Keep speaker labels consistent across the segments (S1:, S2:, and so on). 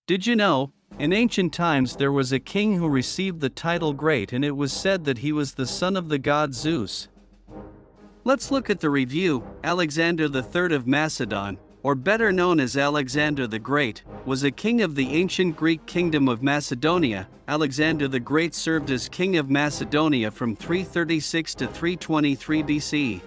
S1: Did you know, in ancient times there was a king who received the title Great, and it was said that he was the son of the god Zeus? Let's look at the review. Alexander III of Macedon, or better known as Alexander the Great, was a king of the ancient Greek Kingdom of Macedonia. Alexander the Great served as king of Macedonia from 336 to 323 BC.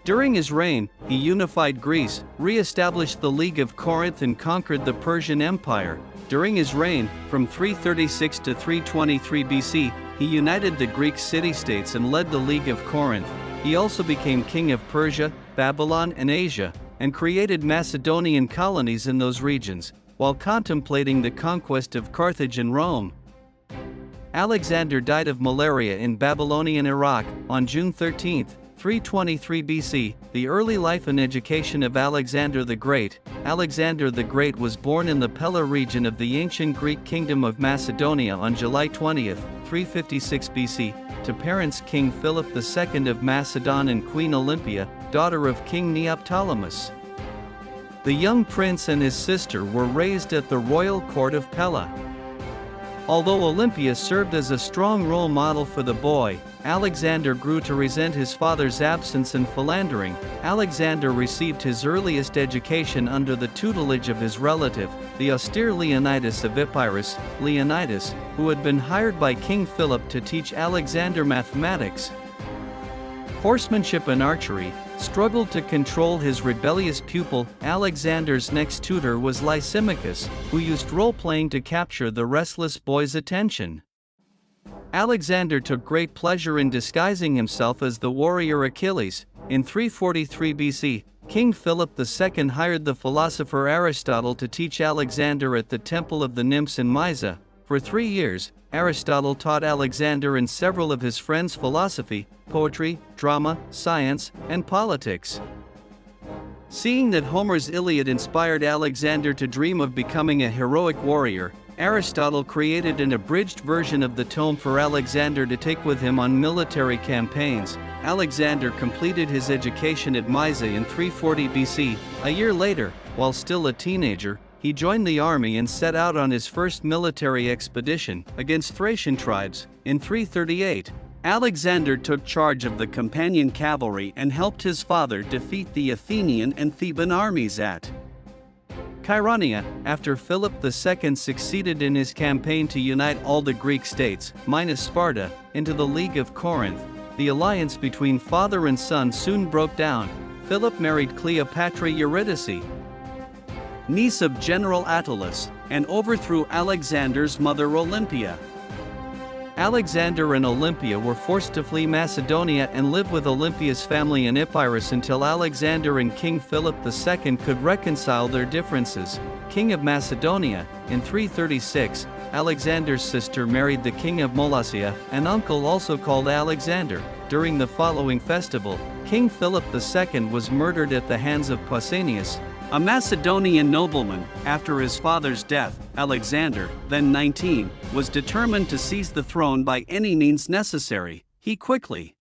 S1: During his reign, he unified Greece, re-established the League of Corinth, and conquered the Persian Empire. During his reign, from 336 to 323 BC, he united the Greek city-states and led the League of Corinth. He also became king of Persia, Babylon, and Asia, and created Macedonian colonies in those regions, while contemplating the conquest of Carthage and Rome. Alexander died of malaria in Babylonia, Iraq, on June 13, 323 BC. The early life and education of Alexander the Great. Alexander the Great was born in the Pella region of the ancient Greek Kingdom of Macedonia on July 20, 356 BC, to parents King Philip II of Macedon and Queen Olympia, daughter of King Neoptolemus. The young prince and his sister were raised at the royal court of Pella. Although Olympia served as a strong role model for the boy, Alexander grew to resent his father's absence and philandering. Alexander received his earliest education under the tutelage of his relative, the austere Leonidas of Epirus. Leonidas, who had been hired by King Philip to teach Alexander mathematics, horsemanship, and archery, struggled to control his rebellious pupil. Alexander's next tutor was Lysimachus, who used role-playing to capture the restless boy's attention. Alexander took great pleasure in disguising himself as the warrior Achilles. In 343 BC, King Philip II hired the philosopher Aristotle to teach Alexander at the Temple of the Nymphs in Mysa. For 3 years, Aristotle taught Alexander and several of his friends philosophy, poetry, drama, science, and politics. Seeing that Homer's Iliad inspired Alexander to dream of becoming a heroic warrior, Aristotle created an abridged version of the tome for Alexander to take with him on military campaigns. Alexander completed his education at Mysa in 340 BC. A year later, while still a teenager, he joined the army and set out on his first military expedition against Thracian tribes. In 338, Alexander took charge of the companion cavalry and helped his father defeat the Athenian and Theban armies at Chaeronea. After Philip II succeeded in his campaign to unite all the Greek states, minus Sparta, into the League of Corinth, the alliance between father and son soon broke down. Philip married Cleopatra Eurydice, niece of General Attalus, and overthrew Alexander's mother Olympia. Alexander and Olympia were forced to flee Macedonia and live with Olympia's family in Epirus until Alexander and King Philip II could reconcile their differences. King of Macedonia, in 336, Alexander's sister married the king of Molosia, an uncle also called Alexander. During the following festival, King Philip II was murdered at the hands of Pausanias, a Macedonian nobleman. After his father's death, Alexander, then 19, was determined to seize the throne by any means necessary. He quickly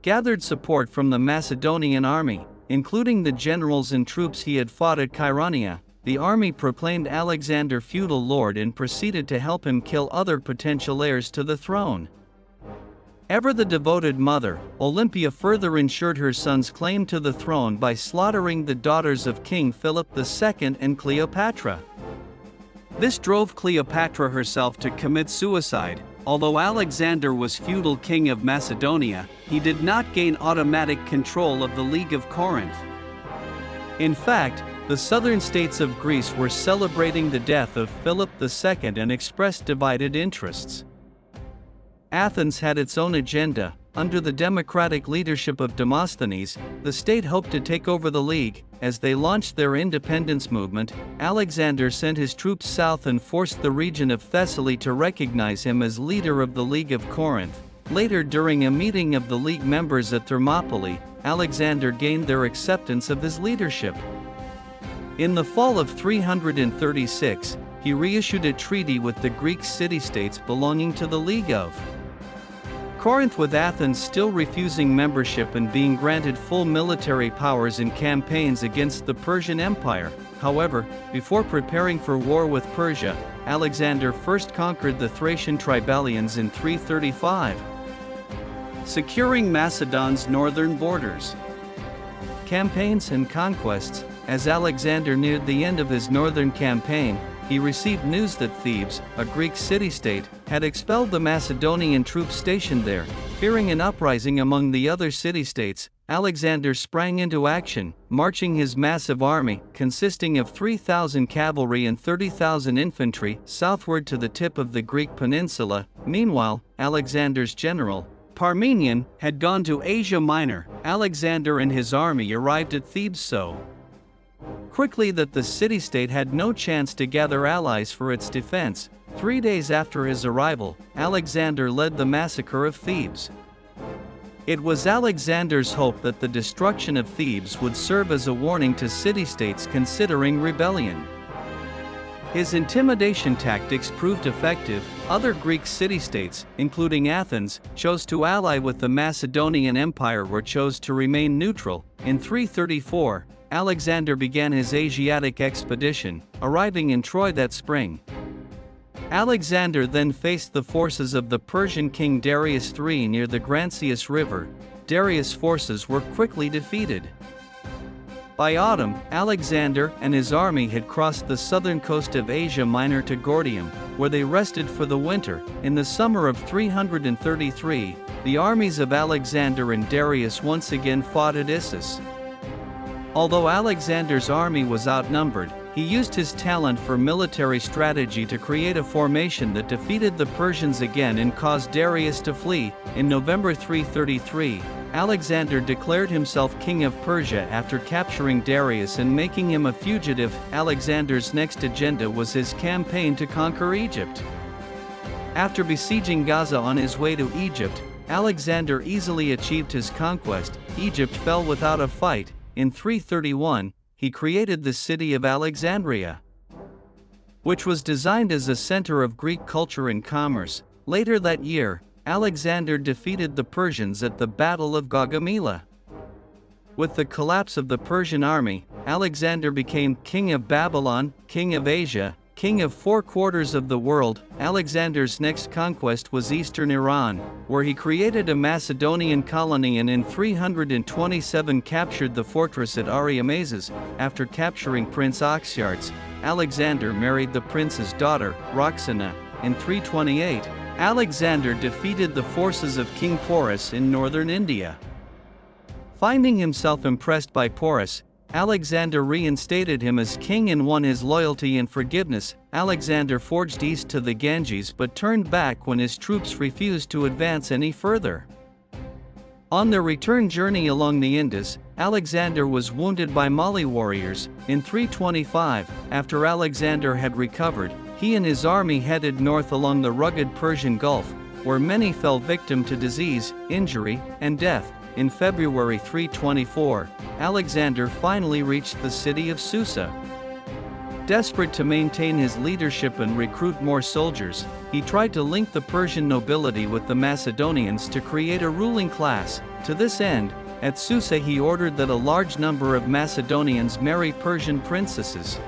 S1: gathered support from the Macedonian army, including the generals and troops he had fought at Chaeronea. The army proclaimed Alexander feudal lord and proceeded to help him kill other potential heirs to the throne. Ever the devoted mother, Olympia further ensured her son's claim to the throne by slaughtering the daughters of King Philip II and Cleopatra. This drove Cleopatra herself to commit suicide. Although Alexander was feudal king of Macedonia, he did not gain automatic control of the League of Corinth. In fact, the southern states of Greece were celebrating the death of Philip II and expressed divided interests. Athens had its own agenda. Under the democratic leadership of Demosthenes, the state hoped to take over the League. As they launched their independence movement, Alexander sent his troops south and forced the region of Thessaly to recognize him as leader of the League of Corinth. Later, during a meeting of the League members at Thermopylae, Alexander gained their acceptance of his leadership. In the fall of 336, he reissued a treaty with the Greek city-states belonging to the League of Corinth, with Athens still refusing membership and being granted full military powers in campaigns against the Persian Empire. However, before preparing for war with Persia, Alexander first conquered the Thracian Triballions in 335. Securing Macedon's northern borders. Campaigns and conquests. As Alexander neared the end of his northern campaign, he received news that Thebes, a Greek city-state, had expelled the Macedonian troops stationed there. Fearing an uprising among the other city-states, Alexander sprang into action, marching his massive army, consisting of 3,000 cavalry and 30,000 infantry, southward to the tip of the Greek peninsula. Meanwhile, Alexander's general, Parmenion, had gone to Asia Minor. Alexander and his army arrived at Thebes so quickly that the city-state had no chance to gather allies for its defense. 3 days after his arrival, Alexander led the massacre of Thebes. It was Alexander's hope that the destruction of Thebes would serve as a warning to city-states considering rebellion. His intimidation tactics proved effective. Other Greek city-states, including Athens, chose to ally with the Macedonian Empire or chose to remain neutral. In 334, Alexander began his Asiatic expedition, arriving in Troy that spring. Alexander then faced the forces of the Persian king Darius III near the Grantius River. Darius' forces were quickly defeated. By autumn, Alexander and his army had crossed the southern coast of Asia Minor to Gordium, where they rested for the winter. In the summer of 333, the armies of Alexander and Darius once again fought at Issus. Although Alexander's army was outnumbered, he used his talent for military strategy to create a formation that defeated the Persians again and caused Darius to flee. In November 333, Alexander declared himself king of Persia after capturing Darius and making him a fugitive. Alexander's next agenda was his campaign to conquer Egypt. After besieging Gaza on his way to Egypt, Alexander easily achieved his conquest. Egypt fell without a fight. In 331, he created the city of Alexandria, which was designed as a center of Greek culture and commerce. Later that year, Alexander defeated the Persians at the Battle of Gaugamela. With the collapse of the Persian army, Alexander became king of Babylon, king of Asia, king of 4/4 of the world. Alexander's next conquest was eastern Iran, where he created a Macedonian colony and in 327 captured the fortress at Ariamazes. After capturing Prince Oxyartes, Alexander married the prince's daughter, Roxana. In 328, Alexander defeated the forces of King Porus in northern India. Finding himself impressed by Porus, Alexander reinstated him as king and won his loyalty and forgiveness. Alexander forged east to the Ganges but turned back when his troops refused to advance any further. On their return journey along the Indus, Alexander was wounded by Mali warriors. In 325, after Alexander had recovered, he and his army headed north along the rugged Persian Gulf, where many fell victim to disease, injury, and death. In February 324, Alexander finally reached the city of Susa. Desperate to maintain his leadership and recruit more soldiers, he tried to link the Persian nobility with the Macedonians to create a ruling class. To this end, at Susa he ordered that a large number of Macedonians marry Persian princesses.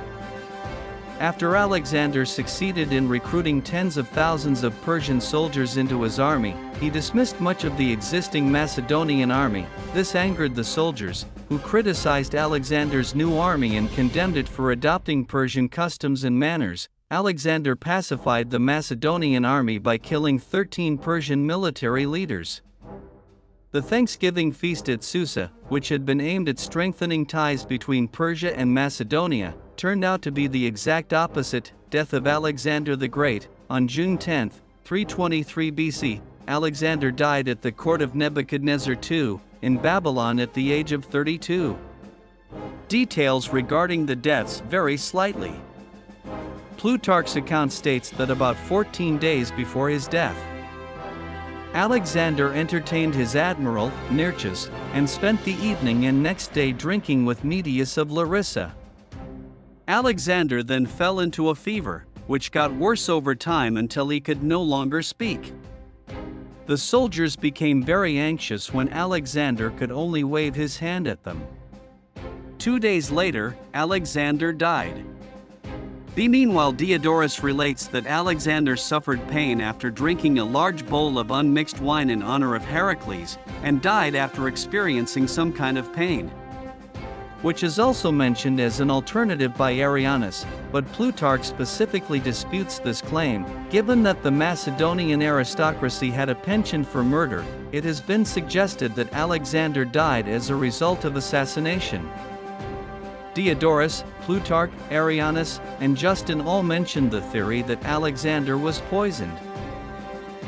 S1: After Alexander succeeded in recruiting tens of thousands of Persian soldiers into his army, he dismissed much of the existing Macedonian army. This angered the soldiers, who criticized Alexander's new army and condemned it for adopting Persian customs and manners. Alexander pacified the Macedonian army by killing 13 Persian military leaders. The Thanksgiving feast at Susa, which had been aimed at strengthening ties between Persia and Macedonia, turned out to be the exact opposite. Death of Alexander the Great. On June 10, 323 BC, Alexander died at the court of Nebuchadnezzar II, in Babylon at the age of 32. Details regarding the deaths vary slightly. Plutarch's account states that about 14 days before his death, Alexander entertained his admiral, Nearchus, and spent the evening and next day drinking with Medius of Larissa. Alexander then fell into a fever, which got worse over time until he could no longer speak. The soldiers became very anxious when Alexander could only wave his hand at them. 2 days later, Alexander died. Meanwhile, Diodorus relates that Alexander suffered pain after drinking a large bowl of unmixed wine in honor of Heracles, and died after experiencing some kind of pain, which is also mentioned as an alternative by Arrianus, but Plutarch specifically disputes this claim. Given that the Macedonian aristocracy had a penchant for murder, it has been suggested that Alexander died as a result of assassination. Diodorus, Plutarch, Arrianus, and Justin all mentioned the theory that Alexander was poisoned.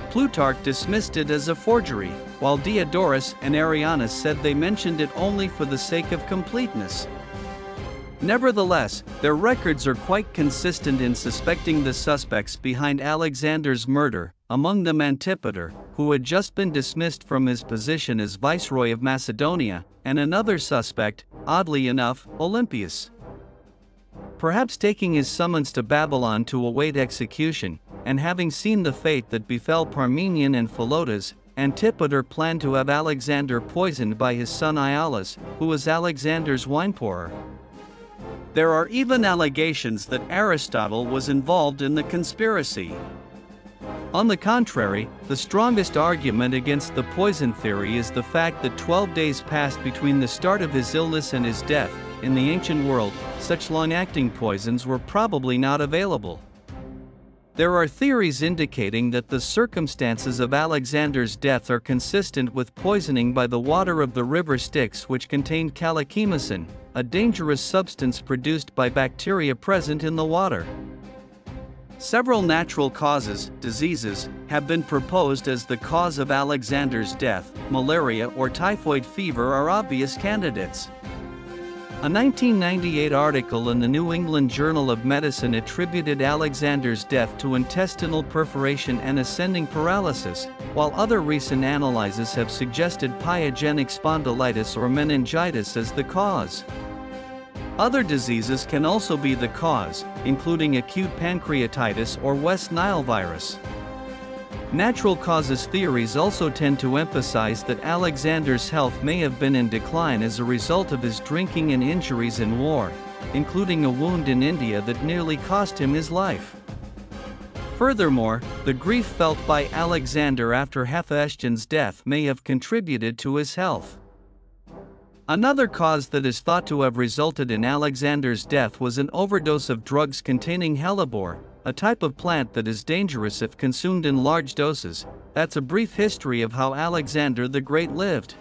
S1: Plutarch dismissed it as a forgery, while Diodorus and Arrianus said they mentioned it only for the sake of completeness. Nevertheless, their records are quite consistent in suspecting the suspects behind Alexander's murder, among them Antipater, who had just been dismissed from his position as Viceroy of Macedonia, and another suspect, oddly enough, Olympius. Perhaps taking his summons to Babylon to await execution, and having seen the fate that befell Parmenion and Philotas, Antipater planned to have Alexander poisoned by his son Iolaus, who was Alexander's wine-pourer. There are even allegations that Aristotle was involved in the conspiracy. On the contrary, the strongest argument against the poison theory is the fact that 12 days passed between the start of his illness and his death. In the ancient world, such long-acting poisons were probably not available. There are theories indicating that the circumstances of Alexander's death are consistent with poisoning by the water of the river Styx, which contained kalachemicin, a dangerous substance produced by bacteria present in the water. Several natural causes, diseases, have been proposed as the cause of Alexander's death. Malaria or typhoid fever are obvious candidates. A 1998 article in the New England Journal of Medicine attributed Alexander's death to intestinal perforation and ascending paralysis, while other recent analyses have suggested pyogenic spondylitis or meningitis as the cause. Other diseases can also be the cause, including acute pancreatitis or West Nile virus. Natural causes theories also tend to emphasize that Alexander's health may have been in decline as a result of his drinking and injuries in war, including a wound in India that nearly cost him his life. Furthermore, the grief felt by Alexander after Hephaestion's death may have contributed to his health. Another cause that is thought to have resulted in Alexander's death was an overdose of drugs containing hellebore, a type of plant that is dangerous if consumed in large doses. That's a brief history of how Alexander the Great lived.